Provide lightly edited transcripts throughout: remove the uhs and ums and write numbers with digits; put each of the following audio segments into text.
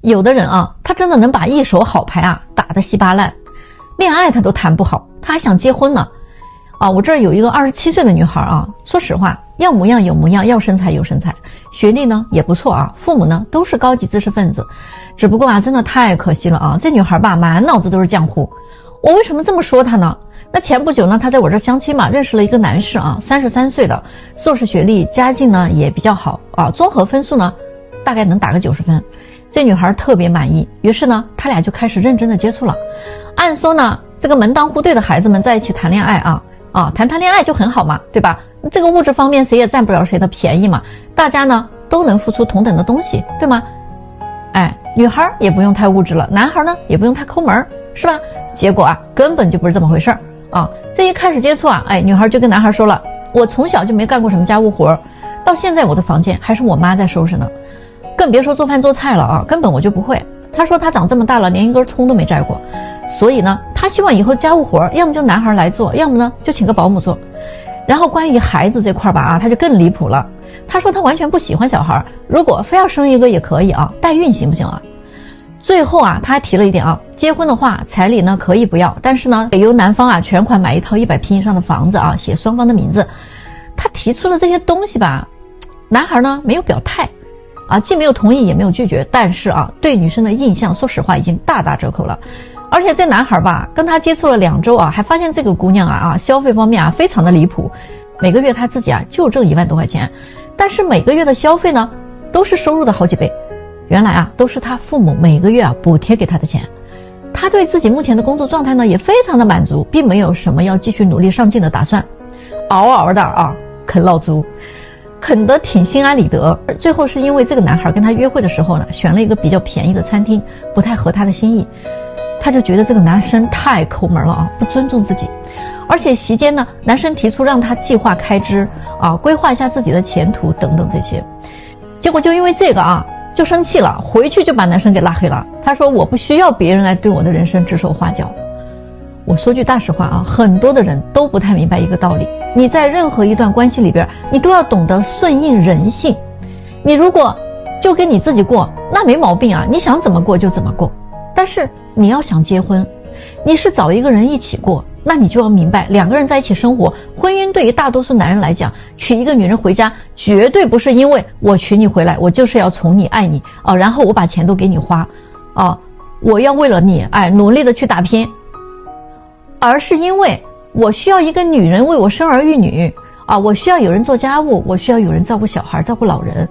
有的人啊，他真的能把一手好牌啊打得稀巴烂，恋爱他都谈不好，他还想结婚呢。我这儿有一个27岁的女孩啊，说实话，要模样有模样，要身材有身材，学历呢也不错啊，父母呢都是高级知识分子，只不过啊，真的太可惜了啊，这女孩吧，满脑子都是浆糊。我为什么这么说她呢？那前不久呢，她在我这儿相亲嘛，认识了一个男士啊，33岁的，硕士学历，家境呢也比较好啊，综合分数呢大概能打个90分。这女孩特别满意，于是呢，他俩就开始认真的接触了。按说呢，这个门当户对的孩子们在一起谈恋爱谈恋爱就很好嘛，对吧？这个物质方面谁也占不了谁的便宜嘛，大家呢都能付出同等的东西，对吗？女孩也不用太物质了，男孩呢也不用太抠门，是吧？结果啊，根本就不是这么回事这一开始接触女孩就跟男孩说了，我从小就没干过什么家务活，到现在我的房间还是我妈在收拾呢，更别说做饭做菜了根本我就不会。她说她长这么大了连一根葱都没摘过，所以呢，她希望以后家务活要么就男孩来做，要么呢就请个保姆做。然后关于孩子这块吧她就更离谱了。她说她完全不喜欢小孩，如果非要生一个也可以代孕行不行啊？最后她还提了一点结婚的话彩礼呢可以不要，但是呢得由男方全款买一套100平以上的房子写双方的名字。她提出了这些东西吧，男孩呢没有表态既没有同意也没有拒绝，但是对女生的印象说实话已经大打折扣了。而且这男孩吧跟他接触了2周还发现这个姑娘消费方面非常的离谱，每个月他自己就挣1万多块钱，但是每个月的消费呢都是收入的好几倍，原来都是他父母每个月补贴给他的钱。他对自己目前的工作状态呢也非常的满足，并没有什么要继续努力上进的打算，嗷嗷的啃老族，啃得挺心安理得。最后是因为这个男孩跟他约会的时候呢，选了一个比较便宜的餐厅，不太合他的心意，他就觉得这个男生太抠门了不尊重自己。而且席间呢，男生提出让他计划开支规划一下自己的前途等等这些，结果就因为这个就生气了，回去就把男生给拉黑了。他说我不需要别人来对我的人生指手画脚。我说句大实话很多的人都不太明白一个道理，你在任何一段关系里边，你都要懂得顺应人性。你如果就跟你自己过，那没毛病你想怎么过就怎么过。但是你要想结婚，你是找一个人一起过，那你就要明白2个人在一起生活，婚姻对于大多数男人来讲，娶一个女人回家绝对不是因为我娶你回来我就是要宠你爱你然后我把钱都给你花我要为了你努力的去打拼，而是因为我需要一个女人为我生儿育女我需要有人做家务，我需要有人照顾小孩照顾老人。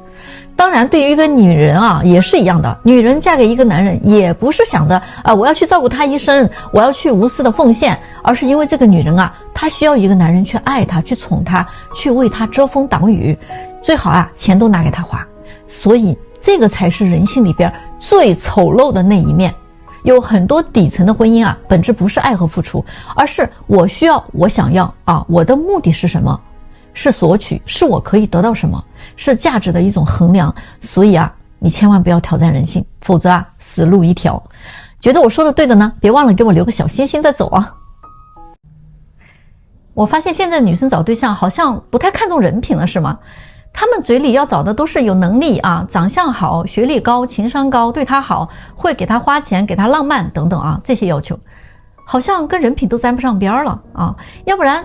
当然对于一个女人也是一样的，女人嫁给一个男人也不是想着我要去照顾他一生，我要去无私的奉献，而是因为这个女人她需要一个男人去爱她，去宠她，去为她遮风挡雨，最好钱都拿给她花。所以这个才是人性里边最丑陋的那一面。有很多底层的婚姻本质不是爱和付出，而是我需要我想要我的目的是什么，是索取，是我可以得到什么，是价值的一种衡量。所以你千万不要挑战人性，否则死路一条。觉得我说的对的呢，别忘了给我留个小心心再走我发现现在女生找对象好像不太看重人品了，是吗？他们嘴里要找的都是有能力长相好，学历高，情商高，对他好，会给他花钱，给他浪漫等等这些要求好像跟人品都沾不上边了要不然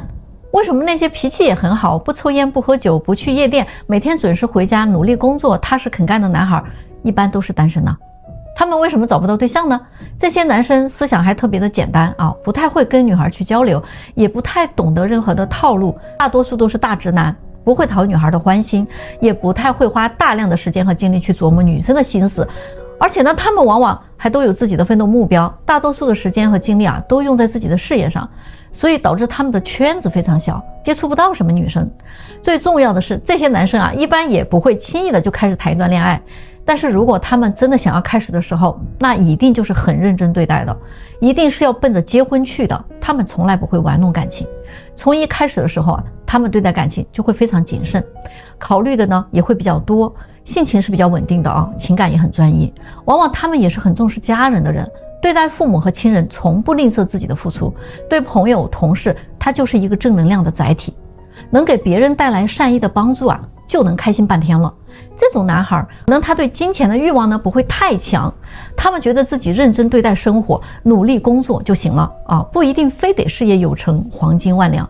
为什么那些脾气也很好，不抽烟不喝酒不去夜店，每天准时回家努力工作踏实肯干的男孩一般都是单身呢？他们为什么找不到对象呢？这些男生思想还特别的简单不太会跟女孩去交流，也不太懂得任何的套路，大多数都是大直男，不会讨女孩的欢心，也不太会花大量的时间和精力去琢磨女生的心思。而且呢，他们往往还都有自己的奋斗目标，大多数的时间和精力都用在自己的事业上，所以导致他们的圈子非常小，接触不到什么女生。最重要的是，这些男生一般也不会轻易的就开始谈一段恋爱，但是如果他们真的想要开始的时候，那一定就是很认真对待的，一定是要奔着结婚去的，他们从来不会玩弄感情。从一开始的时候他们对待感情就会非常谨慎，考虑的呢也会比较多，性情是比较稳定的情感也很专一。往往他们也是很重视家人的人，对待父母和亲人从不吝啬自己的付出，对朋友同事他就是一个正能量的载体，能给别人带来善意的帮助就能开心半天了。这种男孩可能他对金钱的欲望呢不会太强，他们觉得自己认真对待生活，努力工作就行了啊，不一定非得事业有成，黄金万两。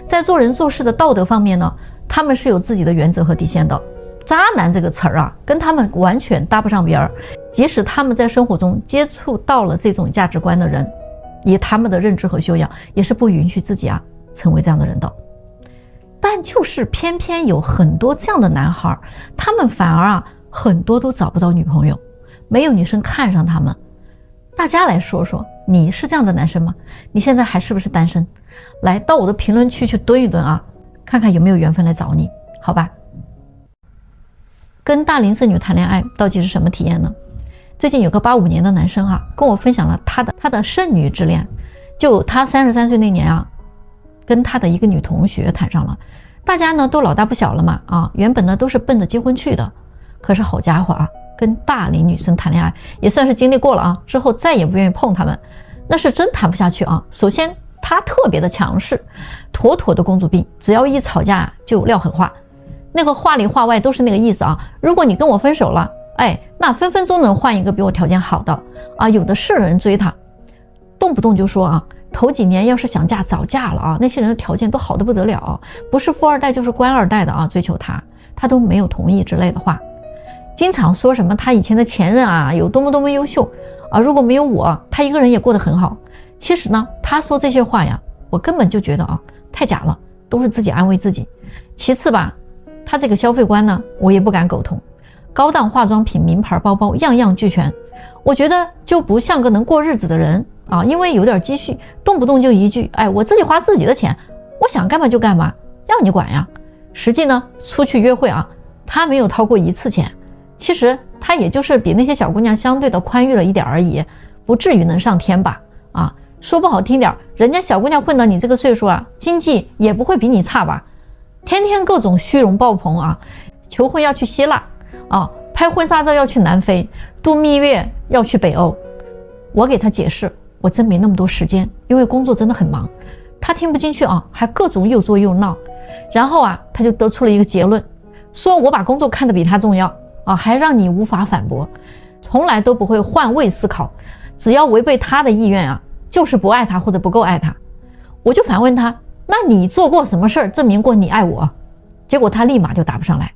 在做人做事的道德方面呢，他们是有自己的原则和底线的。渣男这个词儿啊，跟他们完全搭不上边儿。即使他们在生活中接触到了这种价值观的人，以他们的认知和修养，也是不允许自己啊成为这样的人的。但就是偏偏有很多这样的男孩，他们反而啊很多都找不到女朋友，没有女生看上他们。大家来说说，你是这样的男生吗？你现在还是不是单身？来到我的评论区去蹲一蹲啊，看看有没有缘分来找你，好吧？跟大龄剩女谈恋爱到底是什么体验呢？最近有个85年的男生啊，跟我分享了他的剩女之恋。就他33岁那年啊，跟他的一个女同学谈上了。大家呢都老大不小了嘛啊，原本呢都是奔着结婚去的。可是好家伙啊，跟大龄女生谈恋爱也算是经历过了啊，之后再也不愿意碰他们，那是真谈不下去啊。首先他特别的强势，妥妥的公主病，只要一吵架就撂狠话，那个话里话外都是那个意思啊。如果你跟我分手了，哎，那分分钟能换一个比我条件好的啊，有的是人追他，动不动就说啊，头几年要是想嫁早嫁了啊，那些人的条件都好得不得了，不是富二代就是官二代的啊，追求他都没有同意之类的话。经常说什么他以前的前任啊有多么多么优秀啊，如果没有我，他一个人也过得很好。其实呢，他说这些话呀，我根本就觉得啊太假了，都是自己安慰自己。其次吧，他这个消费观呢，我也不敢苟同。高档化妆品、名牌包包样样俱全，我觉得就不像个能过日子的人啊。因为有点积蓄，动不动就一句哎，我自己花自己的钱，我想干嘛就干嘛，要你管呀。实际呢，出去约会啊，他没有掏过一次钱。其实他也就是比那些小姑娘相对的宽裕了一点而已，不至于能上天吧啊。说不好听点，人家小姑娘混到你这个岁数啊，经济也不会比你差吧。天天各种虚荣爆棚啊，求婚要去希腊啊，拍婚纱照要去南非，度蜜月要去北欧。我给他解释，我真没那么多时间，因为工作真的很忙。他听不进去啊，还各种又作又闹。然后啊，他就得出了一个结论，说我把工作看得比他重要啊，还让你无法反驳，从来都不会换位思考，只要违背他的意愿啊，就是不爱他或者不够爱他。我就反问他，那你做过什么事儿证明过你爱我？结果他立马就答不上来。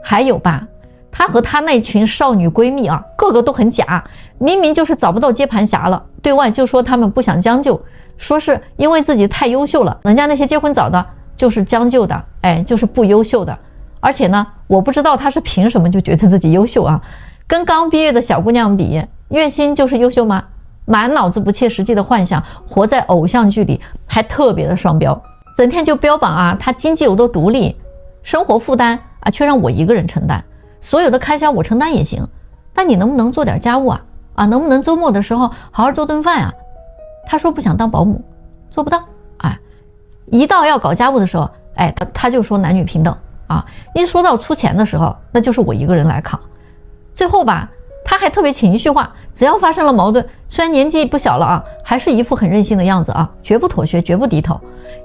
还有吧，他和他那群少女闺蜜啊，个个都很假，明明就是找不到接盘侠了，对外就说他们不想将就，说是因为自己太优秀了，人家那些结婚早的就是将就的，哎，就是不优秀的。而且呢，我不知道他是凭什么就觉得自己优秀啊，跟刚毕业的小姑娘比，月薪就是优秀吗？满脑子不切实际的幻想，活在偶像剧里，还特别的双标，整天就标榜啊他经济有多独立，生活负担啊却让我一个人承担，所有的开销我承担也行，但你能不能做点家务啊？能不能周末的时候好好做顿饭啊？他说不想当保姆，做不到，哎，一到要搞家务的时候，哎，他就说男女平等啊，一说到出钱的时候，那就是我一个人来扛。最后吧，他还特别情绪化，只要发生了矛盾，虽然年纪不小了啊，还是一副很任性的样子啊，绝不妥协，绝不低头，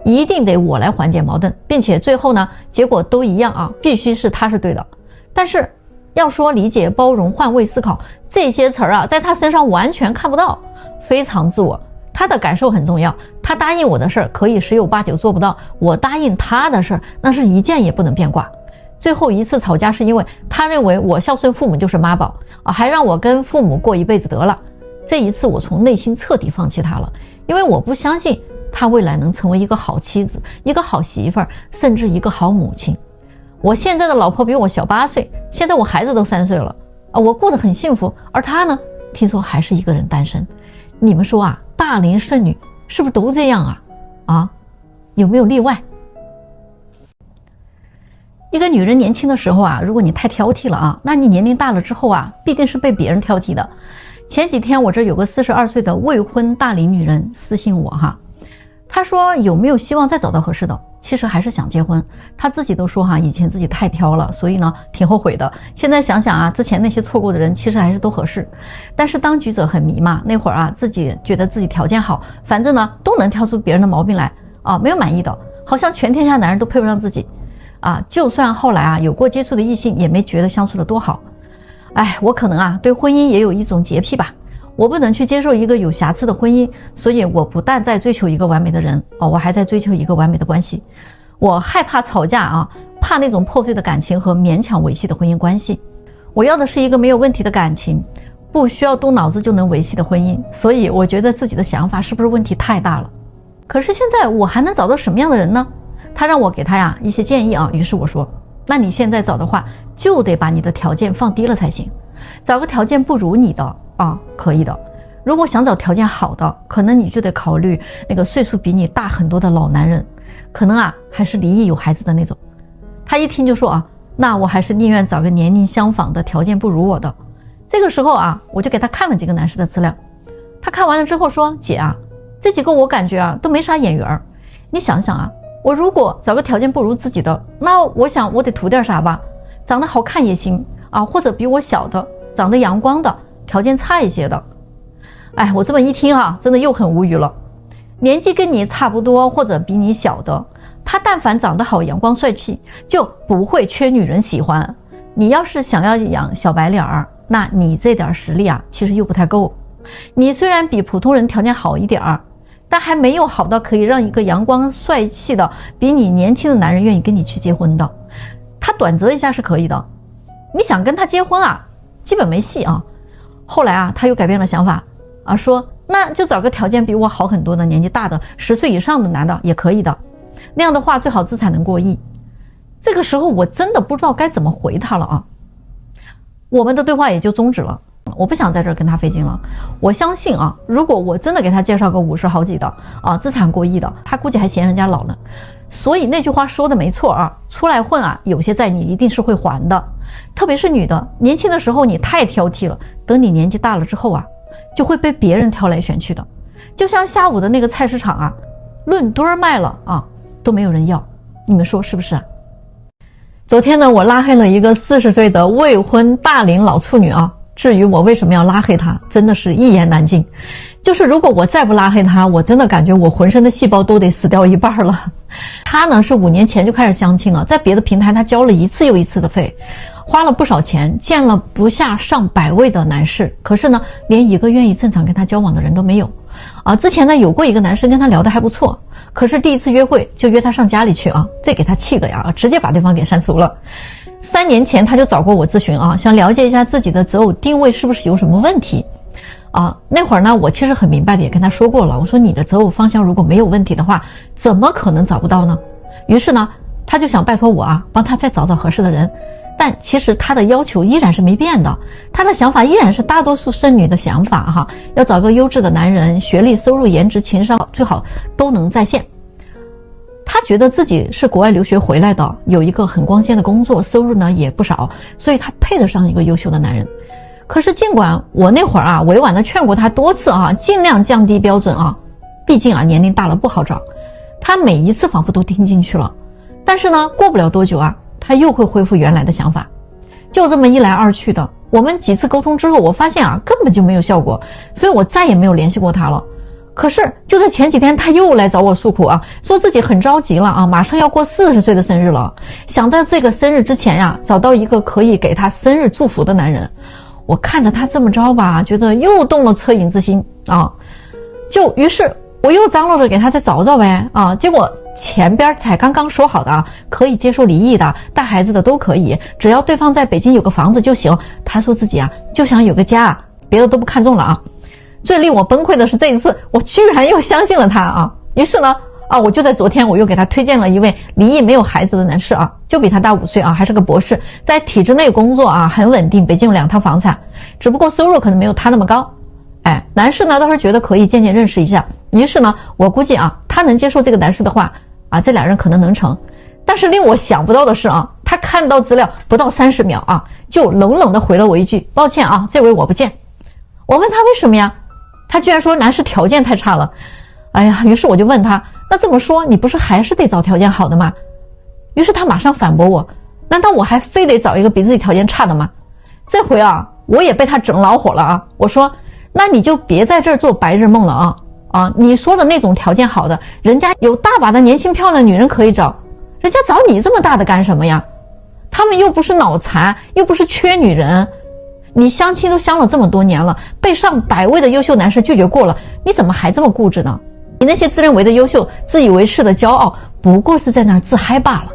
一定得我来缓解矛盾，并且最后呢，结果都一样啊，必须是他是对的。但是要说理解、包容、换位思考这些词儿啊，在他身上完全看不到，非常自我。他的感受很重要，他答应我的事儿可以10有8九做不到，我答应他的事儿那是一件也不能变卦。最后一次吵架是因为他认为我孝顺父母就是妈宝啊，还让我跟父母过一辈子得了。这一次我从内心彻底放弃他了，因为我不相信他未来能成为一个好妻子、一个好媳妇儿，甚至一个好母亲。我现在的老婆比我小8岁，现在我孩子都3岁了啊，我过得很幸福，而他呢，听说还是一个人单身。你们说啊，大龄剩女是不是都这样啊？有没有例外？一个女人年轻的时候啊，如果你太挑剔了啊，那你年龄大了之后啊，必定是被别人挑剔的。前几天我这有个42岁的未婚大龄女人私信我哈，她说有没有希望再找到合适的？其实还是想结婚，她自己都说以前自己太挑了，所以呢挺后悔的。现在想想之前那些错过的人其实还是都合适。但是当局者很迷嘛，那会儿自己觉得自己条件好，反正呢都能挑出别人的毛病来没有满意的，好像全天下男人都配不上自己。就算后来有过接触的异性，也没觉得相处的多好。我可能对婚姻也有一种洁癖吧，我不能去接受一个有瑕疵的婚姻，所以我不但在追求一个完美的人我还在追求一个完美的关系。我害怕吵架怕那种破碎的感情和勉强维系的婚姻关系。我要的是一个没有问题的感情，不需要动脑子就能维系的婚姻。所以我觉得自己的想法是不是问题太大了？可是现在我还能找到什么样的人呢？他让我给他一些建议于是我说，那你现在找的话，就得把你的条件放低了才行。找个条件不如你的可以的。如果想找条件好的，可能你就得考虑那个岁数比你大很多的老男人，可能还是离异有孩子的那种。他一听就说那我还是宁愿找个年龄相仿的，条件不如我的。这个时候我就给他看了几个男士的资料。他看完了之后说，姐这几个我感觉都没啥眼缘。你想想我如果找个条件不如自己的，那我想我得图点啥吧？长得好看也行或者比我小的，长得阳光的，条件差一些的。我这么一听真的又很无语了。年纪跟你差不多或者比你小的，他但凡长得好阳光帅气，就不会缺女人喜欢。你要是想要养小白脸那你这点实力其实又不太够。你虽然比普通人条件好一点但还没有好到可以让一个阳光帅气的比你年轻的男人愿意跟你去结婚的。他短择一下是可以的，你想跟他结婚基本没戏后来他又改变了想法说那就找个条件比我好很多的年纪大的10岁以上的男的也可以的，那样的话最好资产能过亿。这个时候我真的不知道该怎么回他了我们的对话也就终止了。我不想在这儿跟他费劲了。我相信如果我真的给他介绍个50好几的资产过亿的，他估计还嫌人家老呢。所以那句话说的没错出来混有些债你一定是会还的。特别是女的，年轻的时候你太挑剔了，等你年纪大了之后就会被别人挑来选去的。就像下午的那个菜市场论吨卖了都没有人要，你们说是不是昨天呢，我拉黑了一个40岁的未婚大龄老处女至于我为什么要拉黑她，真的是一言难尽。就是如果我再不拉黑她，我真的感觉我浑身的细胞都得死掉一半了。她呢是5年前就开始相亲了，在别的平台她交了一次又一次的费，花了不少钱，见了不下上百位的男士，可是呢连一个愿意正常跟她交往的人都没有之前呢有过一个男生跟她聊得还不错，可是第一次约会就约她上家里去这给她气的直接把对方给删除了。3年前他就找过我咨询想了解一下自己的择偶定位是不是有什么问题那会儿呢我其实很明白的也跟他说过了，我说你的择偶方向如果没有问题的话，怎么可能找不到呢？于是呢他就想拜托我帮他再找找合适的人。但其实他的要求依然是没变的，他的想法依然是大多数剩女的想法要找个优质的男人，学历、收入、颜值、情商最好都能在线。他觉得自己是国外留学回来的，有一个很光鲜的工作，收入呢也不少，所以他配得上一个优秀的男人。可是尽管我那会儿委婉的劝过他多次尽量降低标准毕竟年龄大了不好找，他每一次仿佛都听进去了。但是呢过不了多久他又会恢复原来的想法。就这么一来二去的，我们几次沟通之后，我发现根本就没有效果，所以我再也没有联系过他了。可是就在前几天他又来找我诉苦说自己很着急了马上要过40岁的生日了，想在这个生日之前找到一个可以给他生日祝福的男人。我看着他这么着吧，觉得又动了恻隐之心于是我又张罗着给他再找找呗结果前边才刚刚说好的可以接受离异的，带孩子的都可以，只要对方在北京有个房子就行。他说自己就想有个家，别的都不看重了最令我崩溃的是这一次我居然又相信了他于是呢我就在昨天我又给他推荐了一位离异没有孩子的男士就比他大5岁还是个博士，在体制内工作很稳定，北京有2套房产，只不过收入可能没有他那么高。男士呢倒是觉得可以渐渐认识一下，于是呢我估计他能接受这个男士的话这2人可能能成。但是令我想不到的是他看到资料不到30秒就冷冷的回了我一句，抱歉这位我不见。我问他为什么呀，他居然说男士条件太差了。于是我就问他，那这么说你不是还是得找条件好的吗？于是他马上反驳我，难道我还非得找一个比自己条件差的吗？这回我也被他整老火了我说那你就别在这儿做白日梦了你说的那种条件好的，人家有大把的年轻漂亮女人可以找，人家找你这么大的干什么呀？他们又不是脑残，又不是缺女人。你相亲都相了这么多年了，被上百位的优秀男士拒绝过了，你怎么还这么固执呢？你那些自认为的优秀、自以为是的骄傲，不过是在那儿自嗨罢了。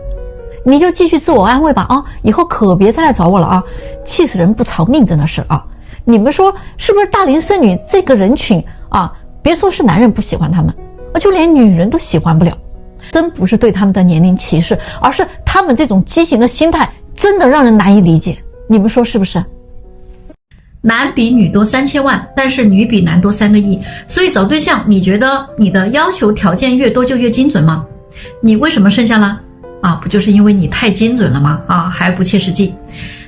你就继续自我安慰吧啊！以后可别再来找我了啊！气死人不偿命，真的是啊！你们说是不是大龄剩女这个人群啊？别说是男人不喜欢他们，就连女人都喜欢不了。真不是对他们的年龄歧视，而是他们这种畸形的心态真的让人难以理解。你们说是不是？男比女多3000万，但是女比男多3个亿。所以找对象，你觉得你的要求条件越多就越精准吗？你为什么剩下了？不就是因为你太精准了吗？还不切实际。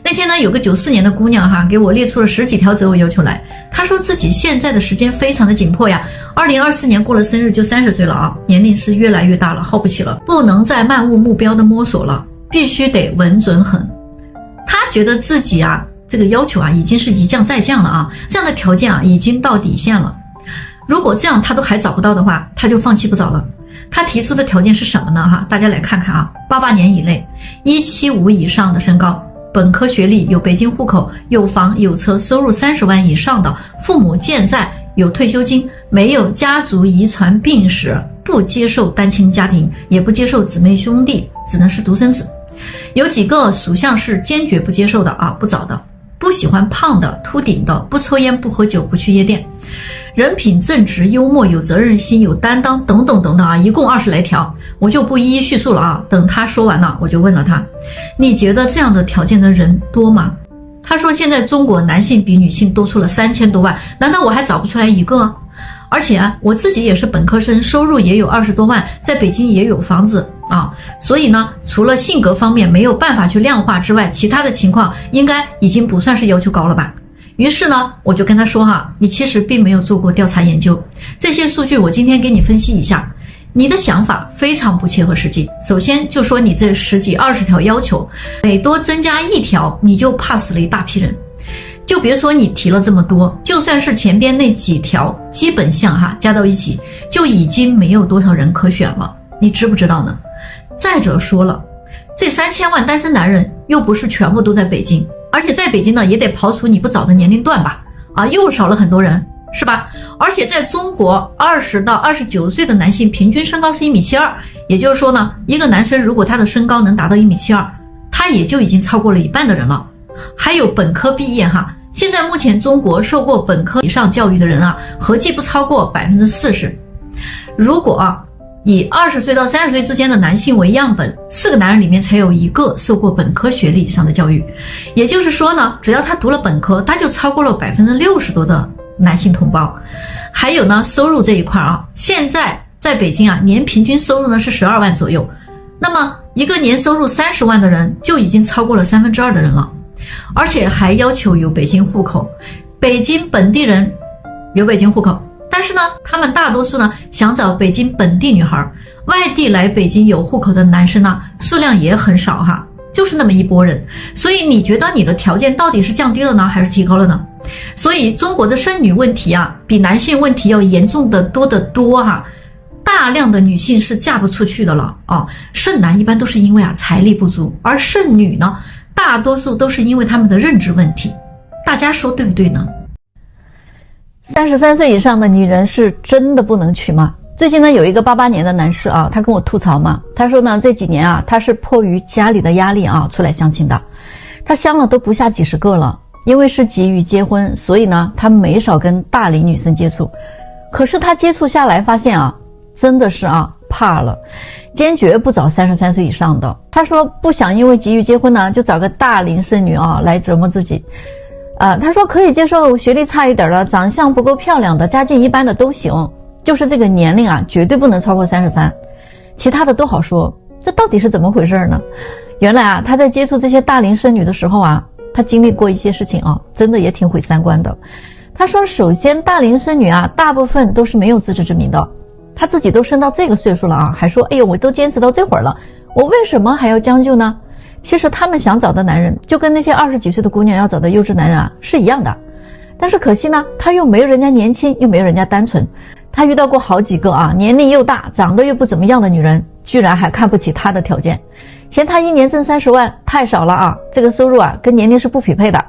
那天呢，有个94年的姑娘给我列出了10几条择偶要求来。她说自己现在的时间非常的紧迫呀，2024年过了生日就30岁了年龄是越来越大了，耗不起了，不能再漫无目标的摸索了，必须得稳准狠。她觉得自己这个要求已经是一降再降了这样的条件已经到底线了。如果这样她都还找不到的话，她就放弃不找了。她提出的条件是什么呢？大家来看看88年以内，175以上的身高，本科学历，有北京户口，有房有车，收入30万以上的，父母健在，有退休金，没有家族遗传病史，不接受单亲家庭，也不接受姊妹兄弟，只能是独生子。有几个属相是坚决不接受的不找的。不喜欢胖的、秃顶的，不抽烟、不喝酒、不去夜店，人品正直、幽默、有责任心、有担当，等等等等一共20来条，我就不一一叙述了等他说完了，我就问了他，你觉得这样的条件的人多吗？他说现在中国男性比女性多出了3000多万，难道我还找不出来一个？而且我自己也是本科生，收入也有20多万，在北京也有房子所以呢，除了性格方面没有办法去量化之外，其他的情况应该已经不算是要求高了吧。于是呢，我就跟他说你其实并没有做过调查研究，这些数据我今天给你分析一下，你的想法非常不切合实际。首先就说你这10几20条要求，每多增加1条，你就怕死了一大批人。就别说你提了这么多，就算是前边那几条基本项加到一起，就已经没有多少人可选了，你知不知道呢？再者说了，这3000万单身男人又不是全部都在北京，而且在北京呢也得刨除你不找的年龄段吧又少了很多人，是吧？而且在中国20到29岁的男性平均身高是1.72米，也就是说呢，一个男生如果他的身高能达到1.72米，他也就已经超过了一半的人了。还有本科毕业现在目前中国受过本科以上教育的人合计不超过40%。如果以20岁到30岁之间的男性为样本，4个男人里面才有1个受过本科学历以上的教育，也就是说呢，只要他读了本科，他就超过了60%多的男性同胞。还有呢，收入这一块现在在北京年平均收入呢是12万左右，那么一个年收入30万的人就已经超过了2/3的人了。而且还要求有北京户口，北京本地人有北京户口，但是呢，他们大多数呢想找北京本地女孩，外地来北京有户口的男生呢数量也很少就是那么一拨人。所以你觉得你的条件到底是降低了呢，还是提高了呢？所以中国的剩女问题比男性问题要严重的多得多大量的女性是嫁不出去的了剩男一般都是因为财力不足，而剩女呢大多数都是因为他们的认知问题。大家说对不对呢？33岁以上的女人是真的不能娶吗？最近呢，有一个88年的男士他跟我吐槽嘛，他说呢，这几年他是迫于家里的压力出来相亲的，他相了都不下几十个了，因为是急于结婚，所以呢，他没少跟大龄女生接触。可是他接触下来发现真的是怕了，坚决不找33岁以上的。他说不想因为急于结婚呢，就找个大龄剩女来折磨自己。他说可以接受学历差一点的，长相不够漂亮的，家境一般的都行，就是这个年龄绝对不能超过33，其他的都好说。这到底是怎么回事呢？原来他在接触这些大龄剩女的时候他经历过一些事情真的也挺毁三观的。他说首先大龄剩女大部分都是没有自知之明的，他自己都生到这个岁数了还说哎呦我都坚持到这会儿了，我为什么还要将就呢？其实他们想找的男人就跟那些20几岁的姑娘要找的优质男人是一样的，但是可惜呢，他又没有人家年轻，又没有人家单纯。他遇到过好几个年龄又大长得又不怎么样的女人，居然还看不起他的条件，嫌他1年挣30万太少了啊，这个收入啊跟年龄是不匹配的。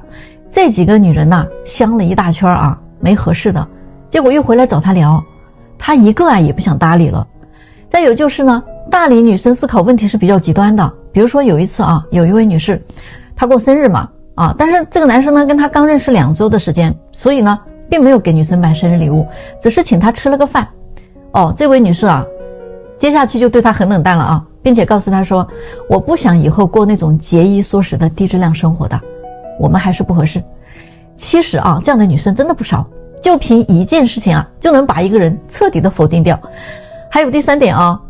这几个女人呢相了一大圈啊，没合适的，结果又回来找他聊，他一个啊也不想搭理了。再有就是呢，大龄女生思考问题是比较极端的，比如说有一次啊，有一位女士她过生日嘛啊，但是这个男生呢跟她刚认识2周的时间，所以呢并没有给女生买生日礼物，只是请她吃了个饭。这位女士啊接下去就对她很冷淡了啊，并且告诉她说，我不想以后过那种节衣缩食的低质量生活的，我们还是不合适。其实啊，这样的女生真的不少，就凭一件事情啊就能把一个人彻底的否定掉。还有第3点啊，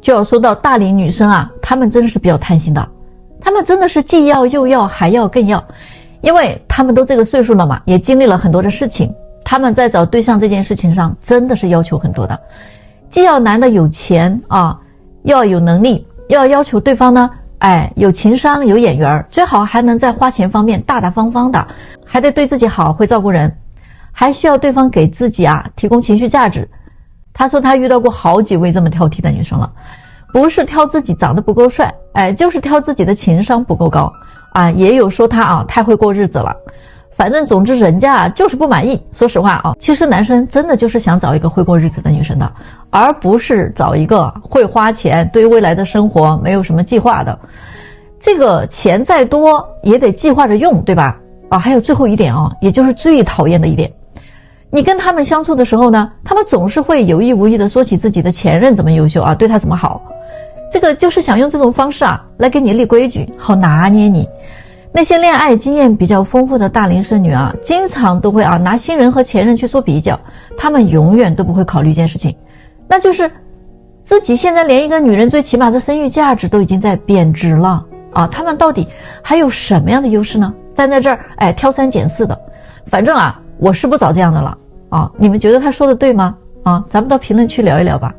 就要说到大龄女生啊，她们真的是比较贪心的，她们真的是既要又要还要更要，因为她们都这个岁数了嘛，也经历了很多的事情，她们在找对象这件事情上真的是要求很多的，既要男的有钱啊，又要有能力，又要求对方呢有情商有眼缘，最好还能在花钱方面大大方方的，还得对自己好，会照顾人，还需要对方给自己啊提供情绪价值。他说他遇到过好几位这么挑剔的女生了，不是挑自己长得不够帅，就是挑自己的情商不够高啊，也有说他啊太会过日子了。反正总之人家就是不满意。说实话啊，其实男生真的就是想找一个会过日子的女生的，而不是找一个会花钱对未来的生活没有什么计划的。这个钱再多也得计划着用，对吧？还有最后一点啊，也就是最讨厌的一点，你跟他们相处的时候呢，他们总是会有意无意的说起自己的前任怎么优秀啊，对他怎么好，这个就是想用这种方式啊来给你立规矩，好拿捏你。那些恋爱经验比较丰富的大龄剩女啊，经常都会拿新人和前任去做比较，他们永远都不会考虑一件事情，那就是自己现在连一个女人最起码的生育价值都已经在贬值了啊，他们到底还有什么样的优势呢？站在这儿挑3拣4的。反正啊我是不找这样的了啊，你们觉得他说的对吗？咱们到评论区聊一聊吧。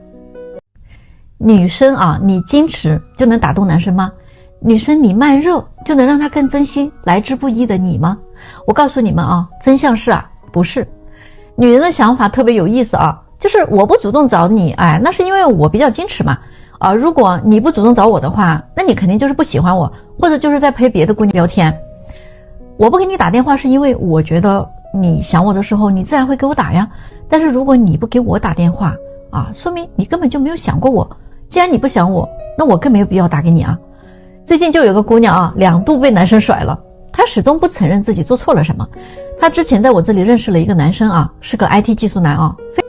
女生啊，你矜持就能打动男生吗？女生你慢热就能让他更珍惜来之不易的你吗？我告诉你们啊，真相是不是。女人的想法特别有意思啊，就是我不主动找你，那是因为我比较矜持嘛。如果你不主动找我的话，那你肯定就是不喜欢我，或者就是在陪别的姑娘聊天。我不给你打电话是因为我觉得你想我的时候你自然会给我打呀，但是如果你不给我打电话说明你根本就没有想过我，既然你不想我，那我更没有必要打给你啊。最近就有个姑娘2度被男生甩了，她始终不承认自己做错了什么。她之前在我这里认识了一个男生是个 IT 技术男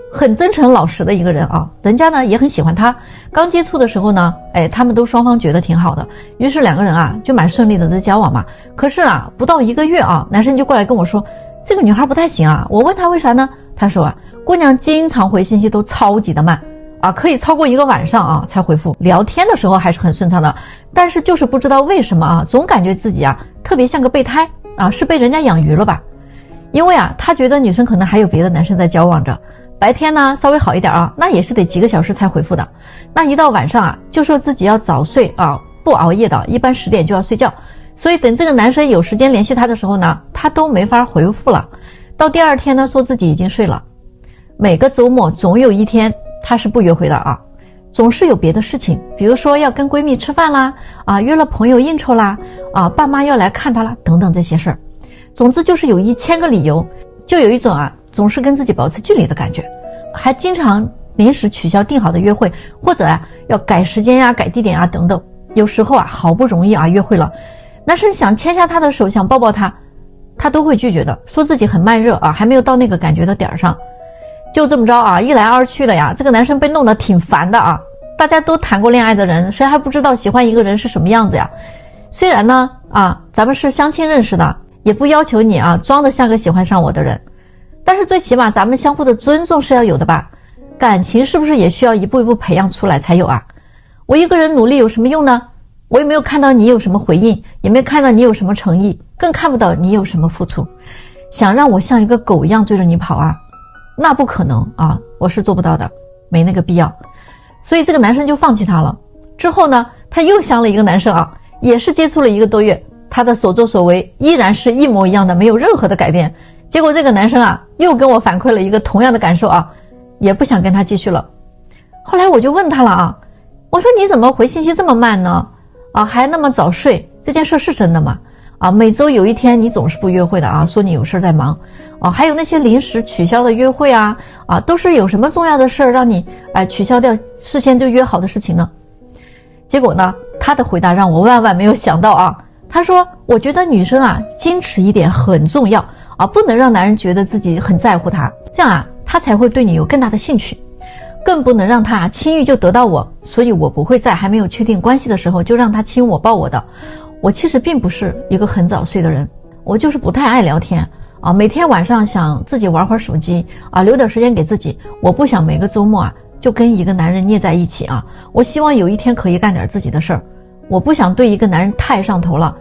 很真诚老实的一个人人家呢也很喜欢他。刚接触的时候呢他们都双方觉得挺好的，于是2个人就蛮顺利的在交往嘛。可是不到1个月男生就过来跟我说，这个女孩不太行我问他为啥呢，他说姑娘经常回信息都超级的慢可以超过1个晚上才回复，聊天的时候还是很顺畅的，但是就是不知道为什么总感觉自己特别像个备胎是被人家养鱼了吧。因为他觉得女生可能还有别的男生在交往着，白天呢稍微好一点那也是得几个小时才回复的，那一到晚上就说自己要早睡不熬夜的，一般10点就要睡觉，所以等这个男生有时间联系他的时候呢，他都没法回复了，到第2天呢说自己已经睡了。每个周末总有一天他是不约会的总是有别的事情，比如说要跟闺蜜吃饭啦约了朋友应酬啦爸妈要来看他啦等等这些事儿。总之就是有1000个理由，就有一种总是跟自己保持距离的感觉，还经常临时取消定好的约会，或者要改时间呀改地点等等。有时候好不容易约会了，男生想牵下她的手想抱抱她，她都会拒绝的，说自己很慢热还没有到那个感觉的点上。就这么着一来二去的呀，这个男生被弄得挺烦的大家都谈过恋爱的人，谁还不知道喜欢一个人是什么样子呀？虽然呢咱们是相亲认识的，也不要求你装得像个喜欢上我的人，但是最起码咱们相互的尊重是要有的吧？感情是不是也需要一步一步培养出来才有我一个人努力有什么用呢？我也没有看到你有什么回应，也没有看到你有什么诚意，更看不到你有什么付出。想让我像一个狗一样追着你跑那不可能我是做不到的，没那个必要。所以这个男生就放弃他了。之后呢，他又相了一个男生也是接触了1个多月，他的所作所为依然是一模一样的，没有任何的改变。结果这个男生又跟我反馈了一个同样的感受也不想跟他继续了。后来我就问他了我说你怎么回信息这么慢呢？啊，还那么早睡，这件事是真的吗？啊，每周有一天你总是不约会的啊，说你有事在忙。啊，还有那些临时取消的约会啊，都是有什么重要的事让你取消掉事先就约好的事情呢？结果呢，他的回答让我万万没有想到啊。他说，我觉得女生啊，矜持一点很重要啊，不能让男人觉得自己很在乎他，这样啊，他才会对你有更大的兴趣。更不能让他轻易就得到我，所以我不会在还没有确定关系的时候就让他亲我抱我的。我其实并不是一个很早睡的人，我就是不太爱聊天啊，每天晚上想自己玩会儿手机啊，留点时间给自己。我不想每个周末啊就跟一个男人腻在一起啊，我希望有一天可以干点自己的事儿。我不想对一个男人太上头了，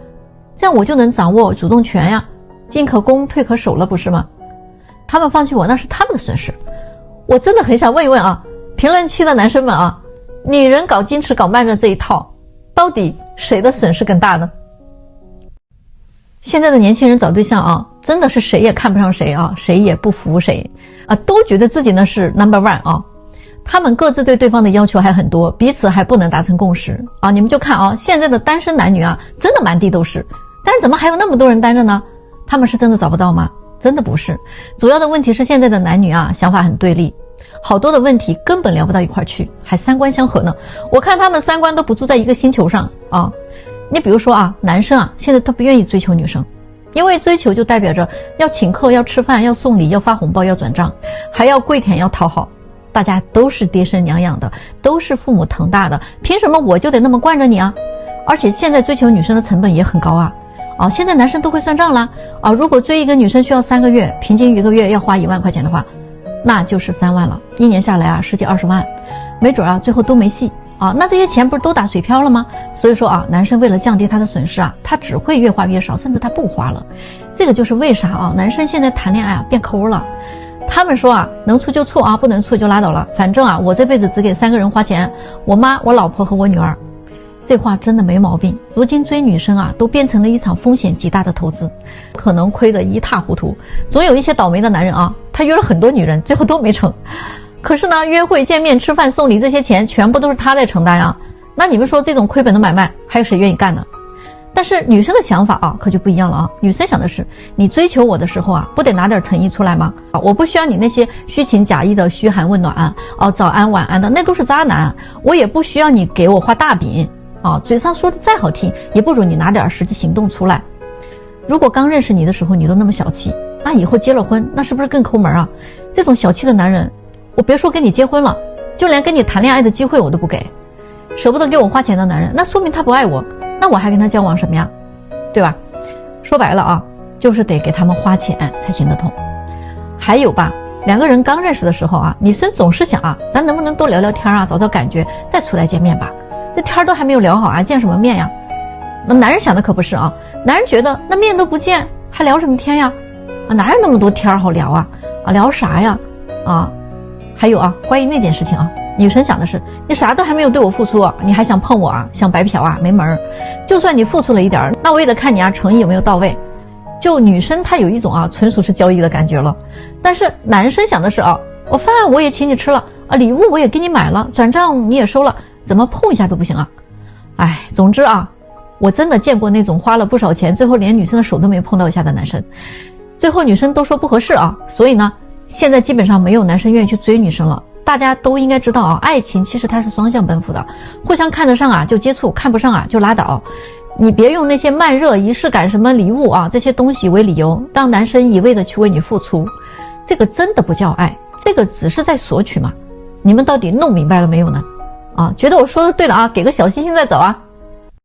这样我就能掌握主动权呀，进可攻退可守了，不是吗？他们放弃我那是他们的损失。我真的很想问一问啊，评论区的男生们啊，女人搞矜持搞慢热这一套，到底谁的损失更大呢？现在的年轻人找对象啊，真的是谁也看不上谁啊，谁也不服谁啊，都觉得自己呢是 No.1 啊。他们各自对对方的要求还很多，彼此还不能达成共识啊。你们就看啊，现在的单身男女啊，真的满地都是，但是怎么还有那么多人单着呢？他们是真的找不到吗？真的不是，主要的问题是现在的男女啊，想法很对立，好多的问题根本聊不到一块去，还三观相合呢。我看他们三观都不住在一个星球上啊。你比如说啊，男生啊，现在他不愿意追求女生，因为追求就代表着要请客、要吃饭、要送礼、要发红包、要转账，还要跪舔、要讨好。大家都是爹生娘养的，都是父母疼大的，凭什么我就得那么惯着你啊？而且现在追求女生的成本也很高啊。现在男生都会算账了啊！如果追一个女生需要3个月，平均一个月要花1万块钱的话，那就是3万了，一年下来啊，10几20万，没准啊最后都没戏啊！那这些钱不是都打水漂了吗？所以说啊，男生为了降低他的损失啊，他只会越花越少，甚至他不花了。这个就是为啥啊，男生现在谈恋爱啊变抠了。他们说啊，能处就处啊，不能处就拉倒了，反正啊，我这辈子只给3个人花钱，我妈、我老婆和我女儿。这话真的没毛病。如今追女生啊，都变成了一场风险极大的投资，可能亏得一塌糊涂。总有一些倒霉的男人啊，他约了很多女人，最后都没成。可是呢，约会、见面、吃饭、送礼这些钱全部都是他在承担啊。那你们说这种亏本的买卖，还有谁愿意干呢？但是女生的想法啊，可就不一样了啊。女生想的是，你追求我的时候啊，不得拿点诚意出来吗？我不需要你那些虚情假意的嘘寒问暖早安晚安的，那都是渣男。我也不需要你给我画大饼嘴上说的再好听，也不如你拿点实际行动出来。如果刚认识你的时候你都那么小气，那以后结了婚，那是不是更抠门啊？这种小气的男人，我别说跟你结婚了，就连跟你谈恋爱的机会我都不给。舍不得给我花钱的男人，那说明他不爱我，那我还跟他交往什么呀？对吧？说白了啊，就是得给他们花钱才行得通。还有吧，两个人刚认识的时候啊，女生总是想啊，咱能不能多聊聊天啊，找找感觉，再出来见面吧。这天都还没有聊好啊，见什么面呀？那男人想的可不是啊，男人觉得那面都不见，还聊什么天呀？哪有那么多天好聊啊？聊啥呀？还有啊，关于那件事情啊，女生想的是，你啥都还没有对我付出你还想碰我想白嫖没门儿。就算你付出了一点，那我也得看你诚意有没有到位。就女生她有一种纯属是交易的感觉了。但是男生想的是我饭我也请你吃了礼物我也给你买了，转账你也收了，怎么碰一下都不行啊？总之我真的见过那种花了不少钱，最后连女生的手都没碰到一下的男生，最后女生都说不合适所以呢，现在基本上没有男生愿意去追女生了。大家都应该知道爱情其实它是双向奔赴的，互相看得上就接触，看不上就拉倒。你别用那些慢热、仪式感、什么礼物这些东西为理由，让男生一味的去为你付出，这个真的不叫爱，这个只是在索取嘛。你们到底弄明白了没有呢？觉得我说的对了给个小心心再走